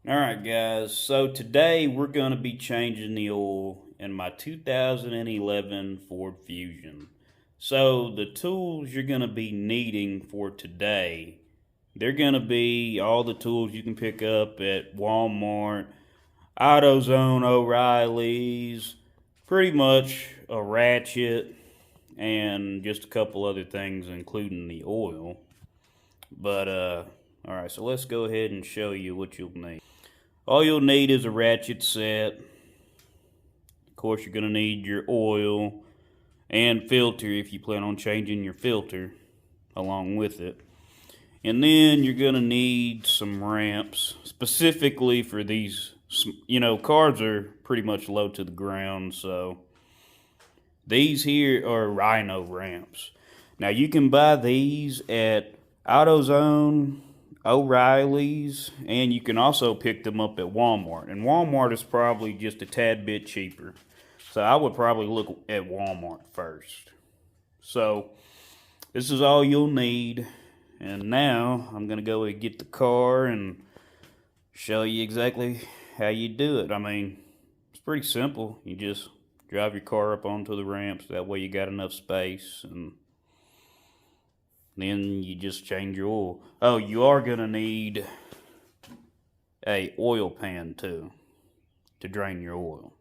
Alright guys, so today we're going to be changing the oil in my 2011 Ford Fusion. So the tools you're going to be needing for today, they're going to be all the tools you can pick up at Walmart, AutoZone, O'Reilly's, pretty much a ratchet, and just a couple other things including the oil. But alright, so let's go ahead and show you what you'll need. All you'll need is a ratchet set. Of course, you're going to need your oil and filter if you plan on changing your filter along with it. And then you're going to need some ramps, specifically for these, cars are pretty much low to the ground, so these here are Rhino ramps. Now, you can buy these at AutoZone, O'Reilly's, and you can also pick them up at Walmart. And Walmart is probably just a tad bit cheaper. So I would probably look at Walmart first. So this is all you'll need. And now I'm going to go and get the car and show you exactly how you do it. I mean, it's pretty simple. You just drive your car up onto the ramps. That way you got enough space, and then you just change your oil. Oh, you are going to need a oil pan too to drain your oil.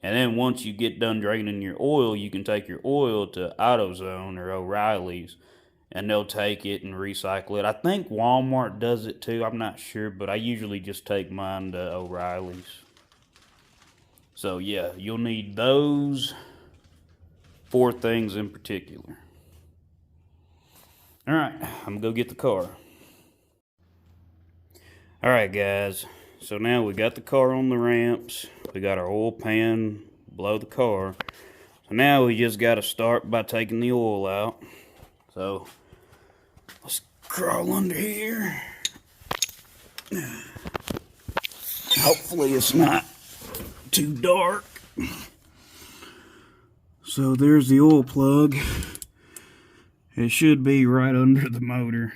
And then once you get done draining your oil, you can take your oil to AutoZone or O'Reilly's, and they'll take it and recycle it. I think Walmart does it too. I'm not sure, but I usually just take mine to O'Reilly's. So yeah, you'll need those 4 things in particular. Alright, I'm going to go get the car. Alright guys, so now we got the car on the ramps. We got our oil pan below the car. So now we just got to start by taking the oil out. So let's crawl under here. Hopefully it's not too dark. So there's the oil plug. It should be right under the motor.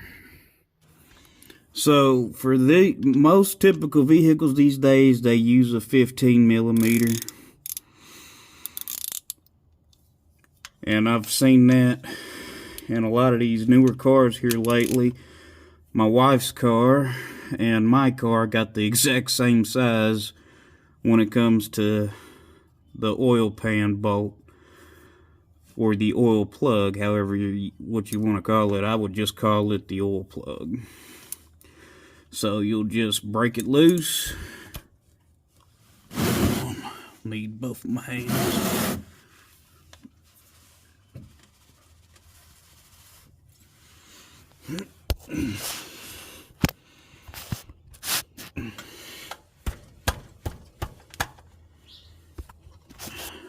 So for the most typical vehicles these days, they use a 15 millimeter. And I've seen that in a lot of these newer cars here lately. My wife's car and my car got the exact same size when it comes to the oil pan bolt, or the oil plug, however what you want to call it. I would just call it the oil plug. So you'll just break it loose. Need both of my hands.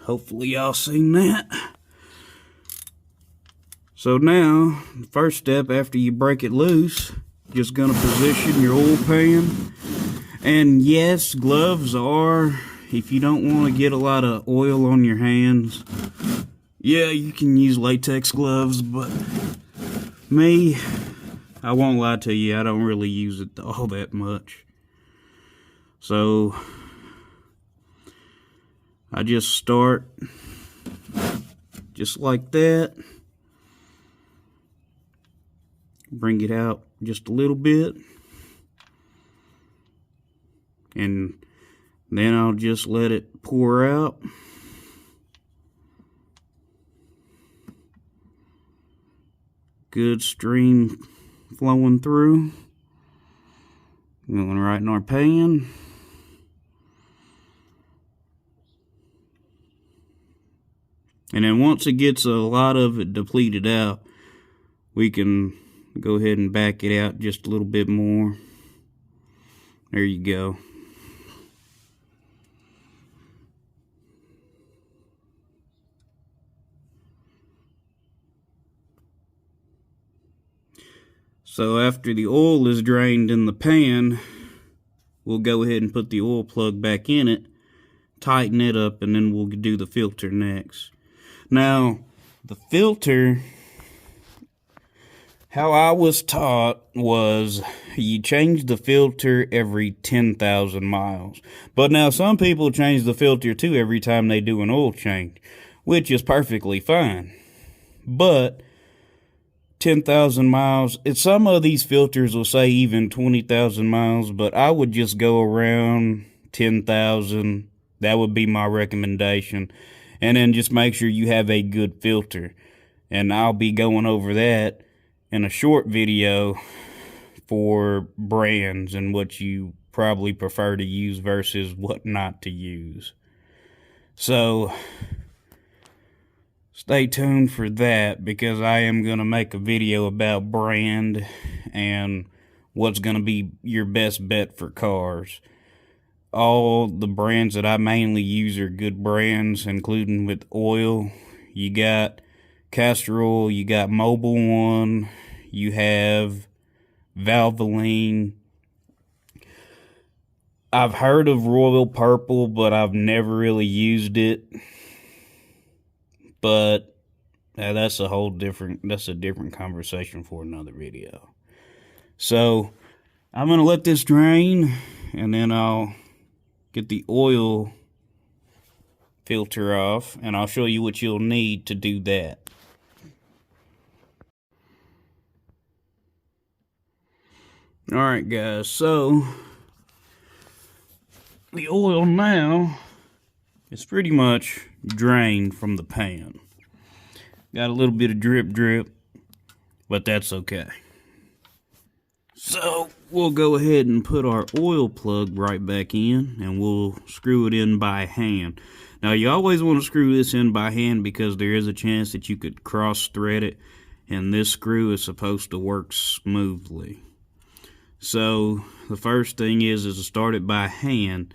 Hopefully y'all seen that. So now, the first step after you break it loose, just gonna position your oil pan. And yes, gloves are, if you don't want to get a lot of oil on your hands, yeah, you can use latex gloves, but me, I won't lie to you, I don't really use it all that much. So I just start just like that. Bring it out just a little bit, and then I'll just let it pour out. Good stream flowing through. Going right in our pan. And then once it gets a lot of it depleted out, we can go ahead and back it out just a little bit more. There you go. So after the oil is drained in the pan, we'll go ahead and put the oil plug back in it, tighten it up, and then we'll do the filter next. Now, the filter How I was taught was you change the filter every 10,000 miles. But now some people change the filter too every time they do an oil change, which is perfectly fine. But 10,000 miles, some of these filters will say even 20,000 miles, but I would just go around 10,000. That would be my recommendation. And then just make sure you have a good filter. And I'll be going over that in a short video for brands and what you probably prefer to use versus what not to use. So stay tuned for that, because I am going to make a video about brand and what's going to be your best bet for cars. All the brands that I mainly use are good brands, including with oil. You got Castor Oil, you got Mobil One, you have Valvoline. I've heard of Royal Purple, but I've never really used it. But that's a different conversation for another video. So I'm going to let this drain, and then I'll get the oil filter off, and I'll show you what you'll need to do that. Alright guys, so the oil now is pretty much drained from the pan. Got a little bit of drip, but that's okay. So we'll go ahead and put our oil plug right back in, and we'll screw it in by hand. Now you always want to screw this in by hand because there is a chance that you could cross thread it, and this screw is supposed to work smoothly. So the first thing is to start it by hand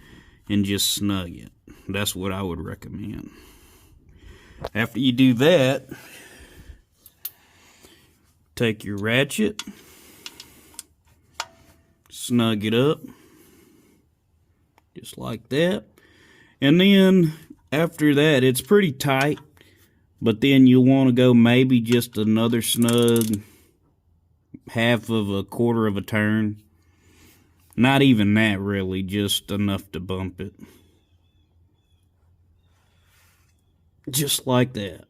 and just snug it. That's what I would recommend. After you do that, take your ratchet, snug it up, just like that. And then after that, it's pretty tight, but then you'll want to go maybe just another snug half of a quarter of a turn. Not even that really, just enough to bump it. Just like that.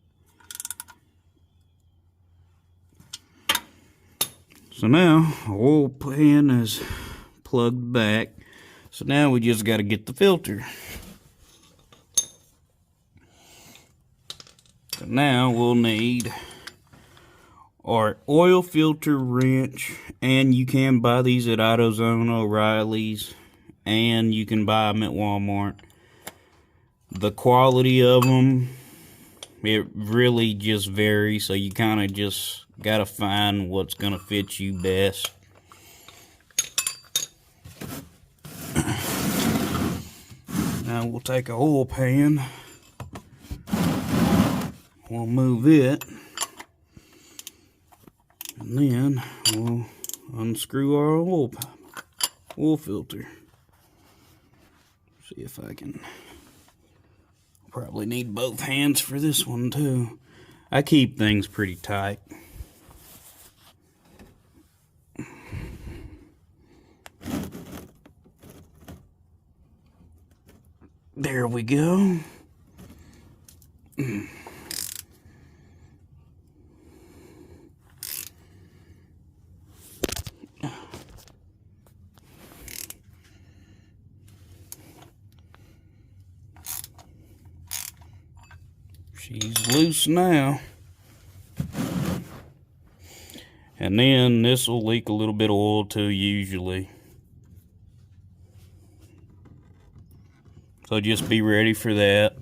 So now, our oil pan is plugged back. So now we just got to get the filter. So now we'll need our oil filter wrench, and you can buy these at AutoZone, O'Reilly's, and you can buy them at Walmart. The quality of them, it really just varies, so you kind of just got to find what's going to fit you best. Now we'll take an oil pan, we'll move it, and then we'll unscrew our oil filter. See if I can. Probably need both hands for this one too. I keep things pretty tight. There we go. She's loose now. And then this will leak a little bit of oil too, usually. So just be ready for that.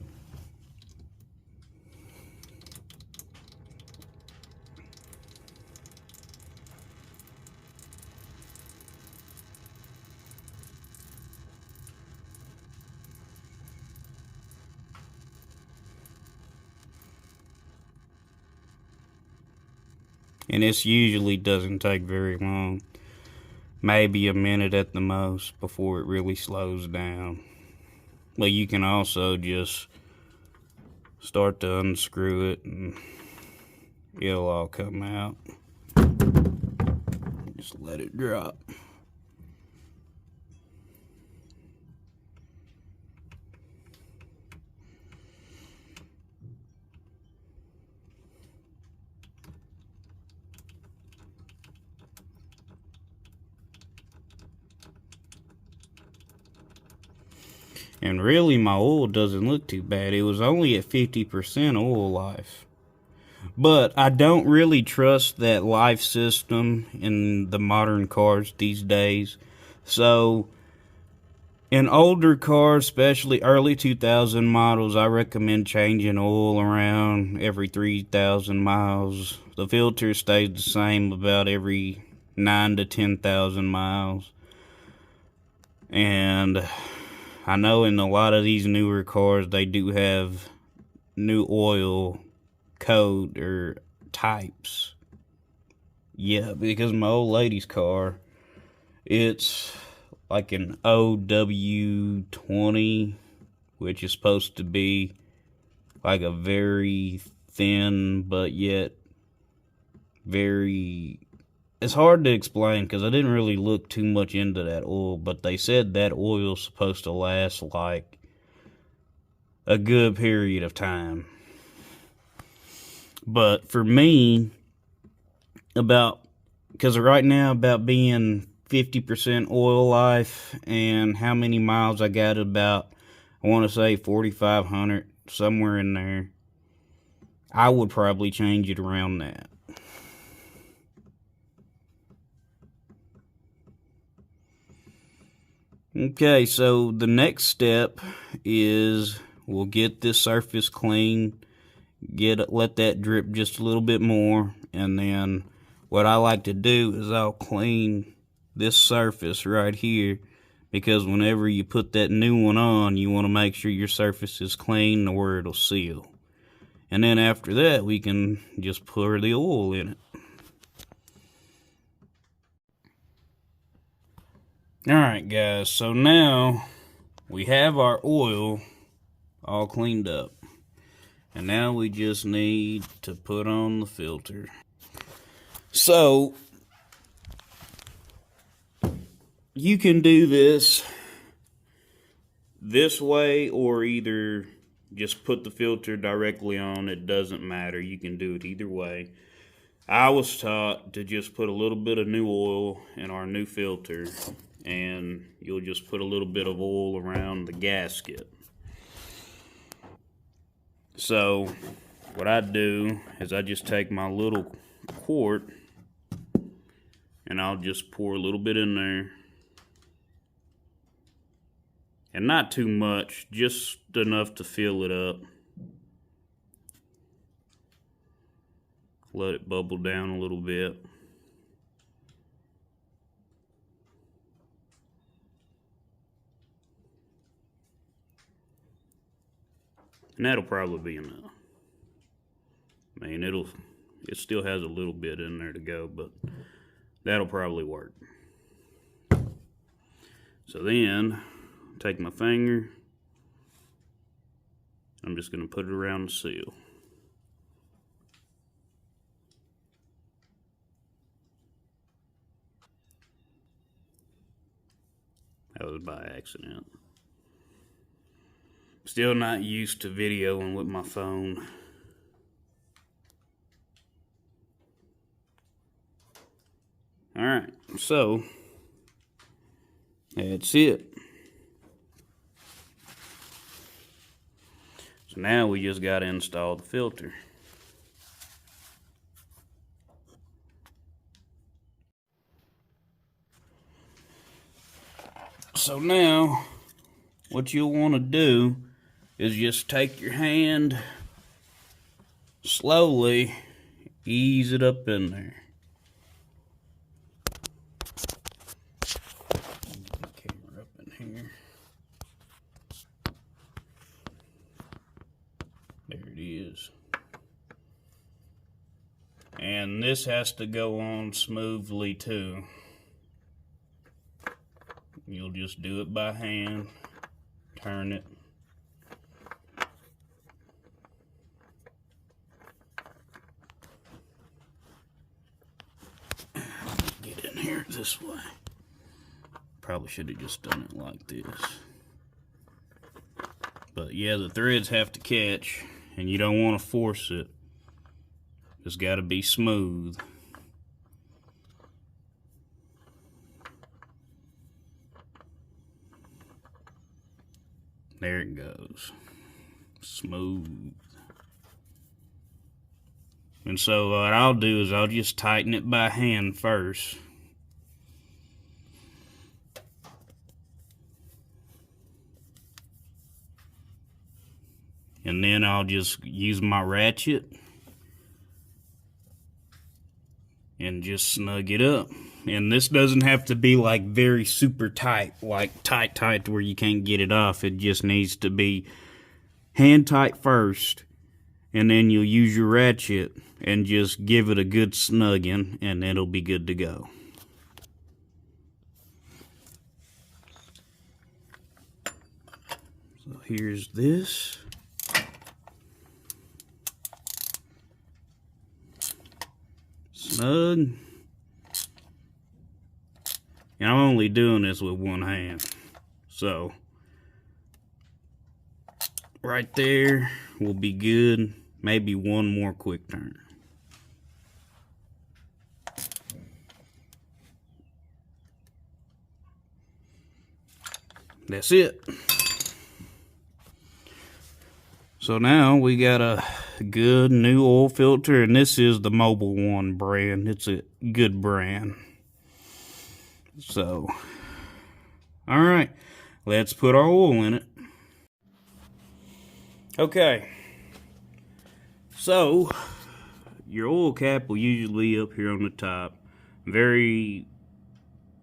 And this usually doesn't take very long. Maybe a minute at the most before it really slows down. But you can also just start to unscrew it and it'll all come out. Just let it drop. And really, my oil doesn't look too bad. It was only at 50% oil life. But I don't really trust that life system in the modern cars these days. So, in older cars, especially early 2000 models, I recommend changing oil around every 3,000 miles. The filter stays the same about every 9 to 10,000 miles. And I know in a lot of these newer cars, they do have new oil code or types. Yeah, because my old lady's car, it's like an OW20, which is supposed to be like a very thin but yet very... It's hard to explain because I didn't really look too much into that oil, but they said that oil's supposed to last like a good period of time. But for me, because right now about being 50% oil life and how many miles I got, about, I want to say 4,500, somewhere in there, I would probably change it around that. Okay, so the next step is we'll get this surface clean, let that drip just a little bit more, and then what I like to do is I'll clean this surface right here, because whenever you put that new one on, you want to make sure your surface is clean or it'll seal. And then after that, we can just pour the oil in it. Alright guys, so now we have our oil all cleaned up. And now we just need to put on the filter. So, you can do this way, or either just put the filter directly on. It doesn't matter. You can do it either way. I was taught to just put a little bit of new oil in our new filter, and you'll just put a little bit of oil around the gasket. So what I do is I just take my little quart and I'll just pour a little bit in there, and not too much, just enough to fill it up. Let it bubble down a little bit. And that'll probably be enough. I mean, it still has a little bit in there to go, but that'll probably work. So then, take my finger, I'm just going to put it around the seal. That was by accident. Still not used to videoing with my phone. Alright, so that's it. So now we just got to install the filter. So now, what you'll want to do is just take your hand, slowly ease it up in there. Camera up in here. There it is. And this has to go on smoothly too. You'll just do it by hand, turn it. Get in here. this way. Probably should have just done it like this. But yeah, the threads have to catch, and you don't want to force it. It's got to be smooth. There it goes. Smooth. And so what I'll do is I'll just tighten it by hand first. And then I'll just use my ratchet and just snug it up. And this doesn't have to be like very super tight, like tight to where you can't get it off. It just needs to be hand tight first, and then you'll use your ratchet and just give it a good snugging, and it'll be good to go. So here's this. Snug. And I'm only doing this with one hand. So, right there will be good. Maybe one more quick turn. That's it. So now we got a good new oil filter, and this is the Mobile One brand. It's a good brand. So, all right, let's put our oil in it. Okay, so your oil cap will usually be up here on the top. Very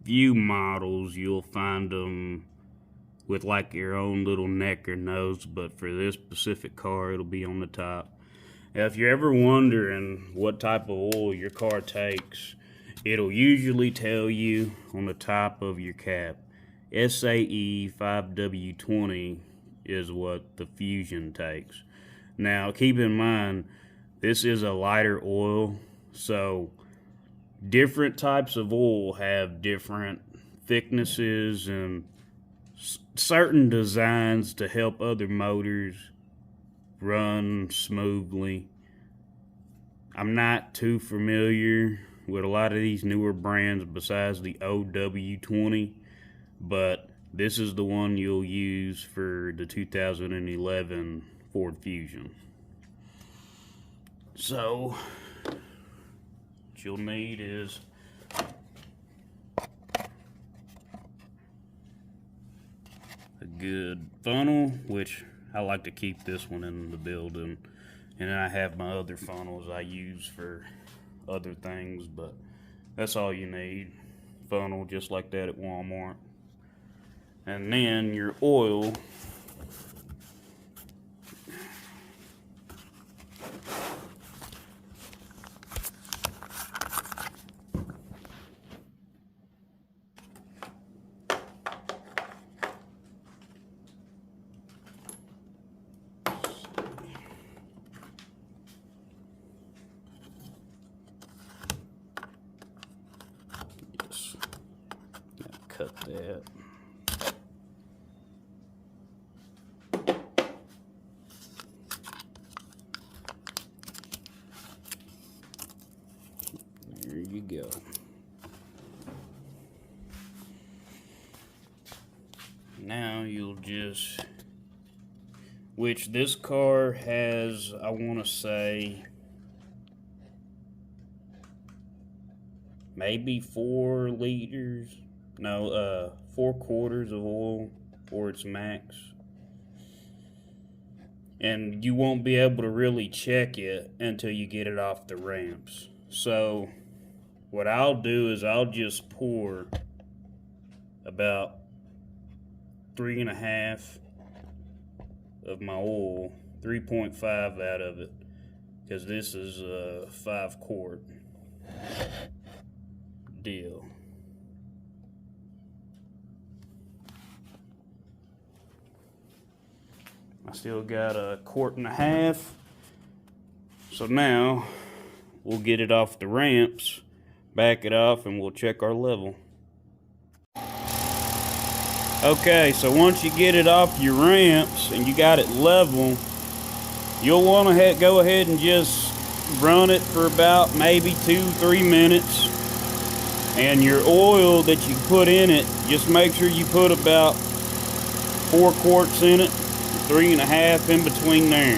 few models you'll find them with like your own little neck or nose, but for this specific car it'll be on the top. Now, if you're ever wondering what type of oil your car takes, it'll usually tell you on the top of your cap. SAE 5W20 is what the Fusion takes. Now keep in mind, this is a lighter oil, so different types of oil have different thicknesses and certain designs to help other motors run smoothly. I'm not too familiar with a lot of these newer brands besides the OW20, but this is the one you'll use for the 2011 Ford Fusion. So what you'll need is a good funnel, which I like to keep this one in the building, and then I have my other funnels I use for other things, but that's all you need. Funnel just like that at Walmart. And then your oil. Just cut that. There you go. Now you'll just, which this car has, I want to say, maybe 4 liters, no, 4 quarters of oil for its max. And you won't be able to really check it until you get it off the ramps. So what I'll do is I'll just pour about 3.5 of my oil, 3.5 out of it, because this is a 5-quart deal. I still got 1.5 quarts. So now we'll get it off the ramps, back it off, and we'll check our level. Okay, so once you get it off your ramps and you got it level, you'll want to go ahead and just run it for about maybe 2-3 minutes. And your oil that you put in it, just make sure you put about 4 quarts in it, 3.5 in between there.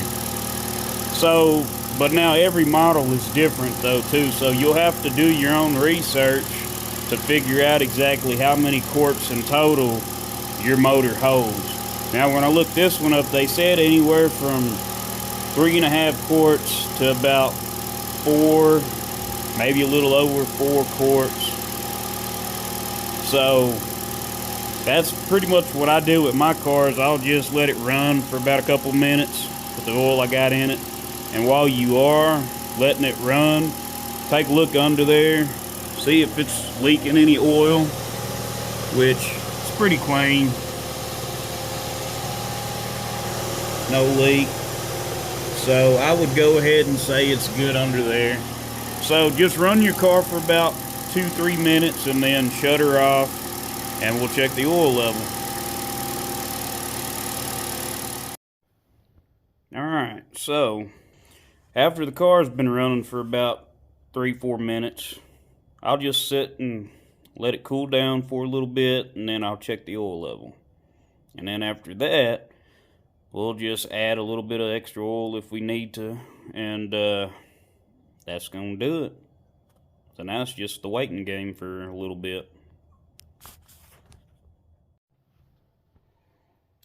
So, but now every model is different though too, so you'll have to do your own research to figure out exactly how many quarts in total your motor holds. Now when I looked this one up, they said anywhere from 3.5 quarts to about 4, maybe a little over 4 quarts. So that's pretty much what I do with my cars. I'll just let it run for about a couple minutes with the oil I got in it. And while you are letting it run, take a look under there, see if it's leaking any oil, which is pretty clean. No leak. So I would go ahead and say it's good under there. So just run your car for about 2-3 minutes and then shut her off, and we'll check the oil level. Alright, so after the car's been running for about 3-4 minutes, I'll just sit and let it cool down for a little bit, and then I'll check the oil level. And then after that, we'll just add a little bit of extra oil if we need to, and that's gonna do it. So now it's just the waiting game for a little bit.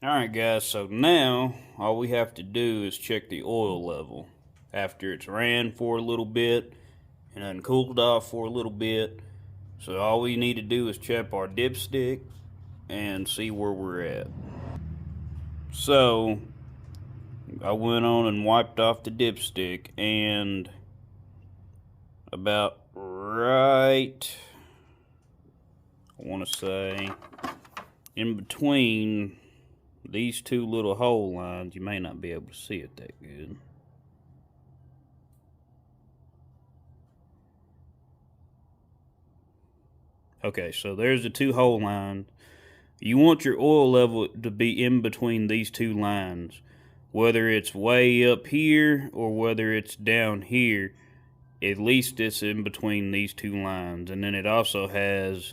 Alright guys, so now all we have to do is check the oil level. After it's ran for a little bit and then cooled off for a little bit. So all we need to do is check our dipstick and see where we're at. So I went on and wiped off the dipstick, and about right, I want to say, in between these two little hole lines, you may not be able to see it that good. Okay, so there's the two hole lines. You want your oil level to be in between these two lines. Whether it's way up here or whether it's down here, at least it's in between these two lines. And then it also has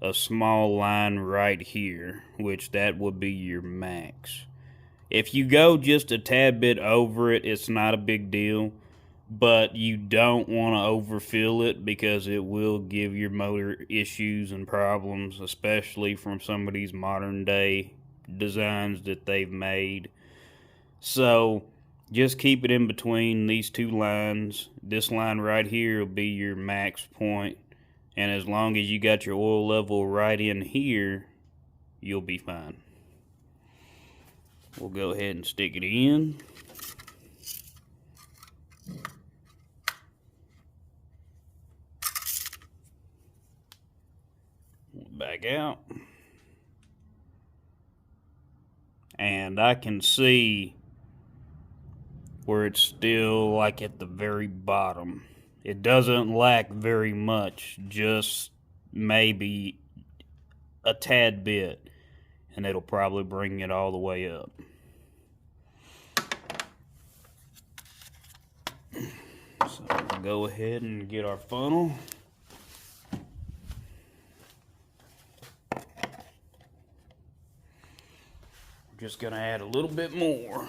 a small line right here, which that would be your max. If you go just a tad bit over it, it's not a big deal, but you don't want to overfill it because it will give your motor issues and problems, especially from some of these modern day designs that they've made. So just keep it in between these two lines. This line right here will be your max point, and as long as you got your oil level right in here, you'll be fine. We'll go ahead and stick it in. Back out. And I can see where it's still like at the very bottom. It doesn't lack very much, just maybe a tad bit, and it'll probably bring it all the way up. So we'll go ahead and get our funnel. We're just gonna add a little bit more.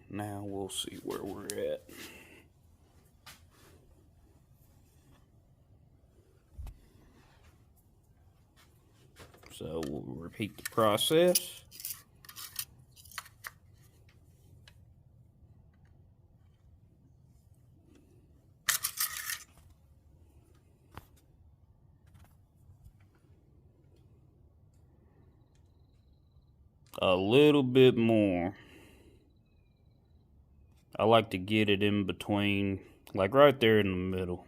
Now we'll see where we're at. So we'll repeat the process. A little bit more. I like to get it in between, like right there in the middle.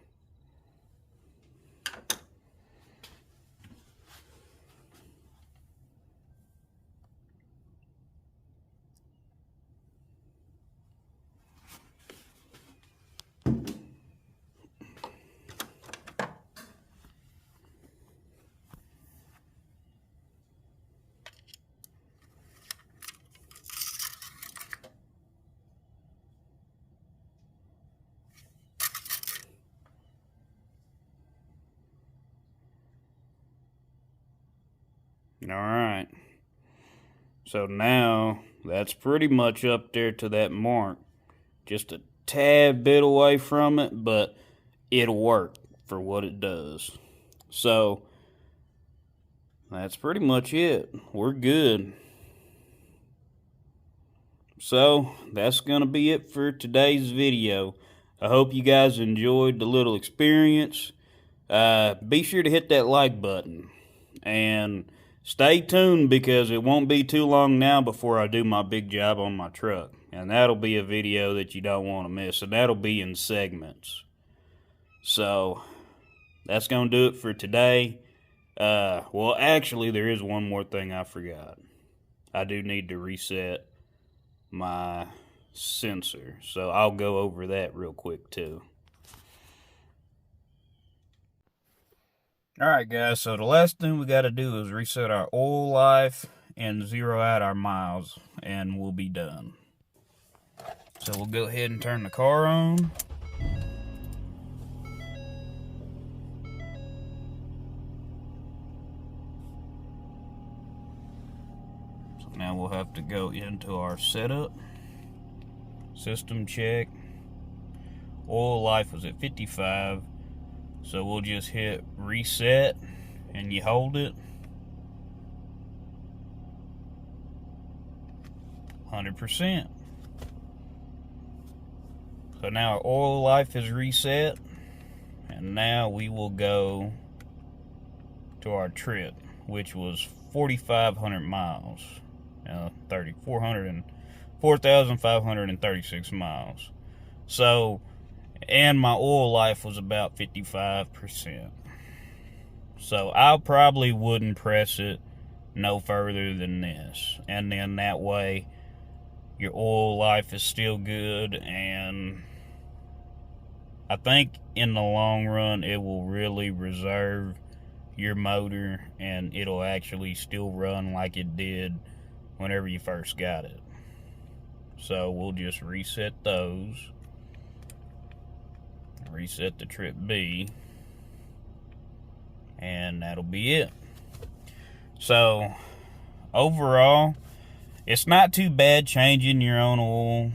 Alright. So now that's pretty much up there to that mark. Just a tad bit away from it, but it'll work for what it does. So that's pretty much it. We're good. So that's going to be it for today's video. I hope you guys enjoyed the little experience. Be sure to hit that like button. And stay tuned, because it won't be too long now before I do my big job on my truck. And that'll be a video that you don't want to miss. And that'll be in segments. So that's going to do it for today. Well, actually, there is one more thing I forgot. I do need to reset my sensor, so I'll go over that real quick too. Alright guys, so the last thing we got to do is reset our oil life and zero out our miles, and we'll be done. So we'll go ahead and turn the car on. Now we'll have to go into our setup, system check. Oil life was at 55, so we'll just hit reset and you hold it. 100%. So now our oil life is reset, and now we will go to our trip, which was 4,500 miles. 4,536 miles. So, and my oil life was about 55%. So I probably wouldn't press it no further than this. And then that way your oil life is still good, and I think in the long run it will really reserve your motor, and it'll actually still run like it did whenever you first got it. So we'll just reset those. Reset the trip B. And that'll be it. So overall, it's not too bad changing your own oil.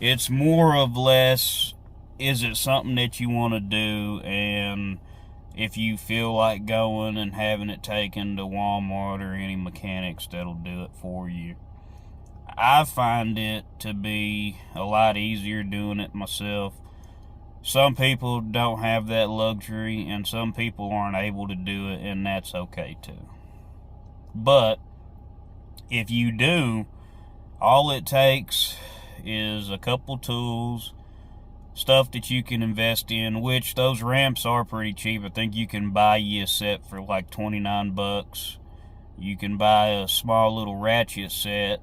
It's more or less, is it something that you want to do, and if you feel like going and having it taken to Walmart or any mechanics that'll do it for you. I find it to be a lot easier doing it myself. Some people don't have that luxury, and some people aren't able to do it, and that's okay too. But if you do, all it takes is a couple tools, stuff that you can invest in, which those ramps are pretty cheap. I think you can buy you a set for like 29 bucks. You can buy a small little ratchet set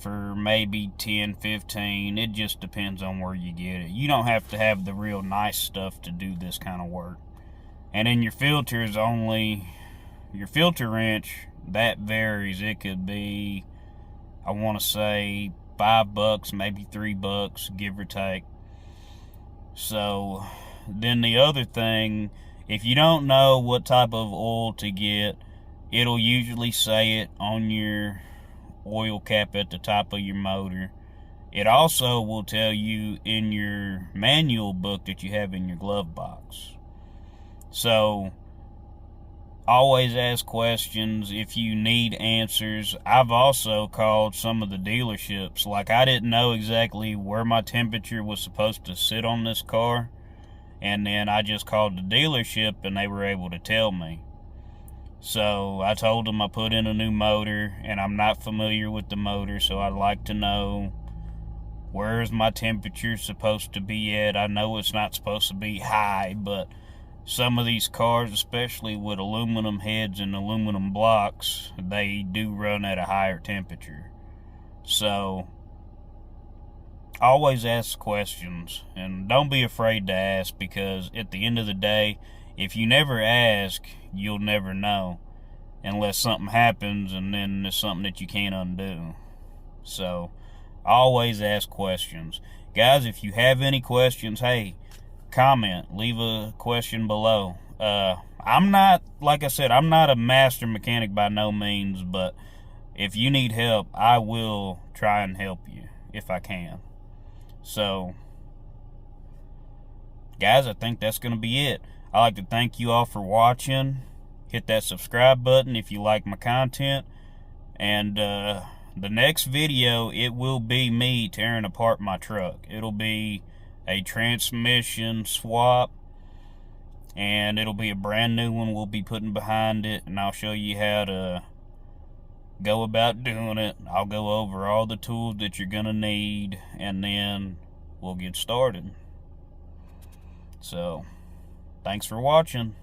for maybe 10, 15. It just depends on where you get it. You don't have to have the real nice stuff to do this kind of work. And then your filter is only, your filter wrench, that varies. It could be, I want to say $5, maybe $3, give or take. So then the other thing, if you don't know what type of oil to get, it'll usually say it on your oil cap at the top of your motor. It also will tell you in your manual book that you have in your glove box. So always ask questions if you need answers. I've also called some of the dealerships. Like, I didn't know exactly where my temperature was supposed to sit on this car, and then I just called the dealership and they were able to tell me. So I told them I put in a new motor and I'm not familiar with the motor, so I'd like to know, where is my temperature supposed to be at? I know it's not supposed to be high, but some of these cars, especially with aluminum heads and aluminum blocks, they do run at a higher temperature. So always ask questions, and don't be afraid to ask, because at the end of the day, if you never ask, you'll never know, unless something happens and then it's something that you can't undo. So always ask questions. Guys, if you have any questions, hey, comment, leave a question below. I'm not, like I said, I'm not a master mechanic by no means, but if you need help, I will try and help you if I can. So, guys, I think that's going to be it. I'd like to thank you all for watching. Hit that subscribe button if you like my content. And the next video, it will be me tearing apart my truck. It'll be a transmission swap, and it'll be a brand new one we'll be putting behind it, and I'll show you how to go about doing it. I'll go over all the tools that you're gonna need, and then we'll get started. So, thanks for watching.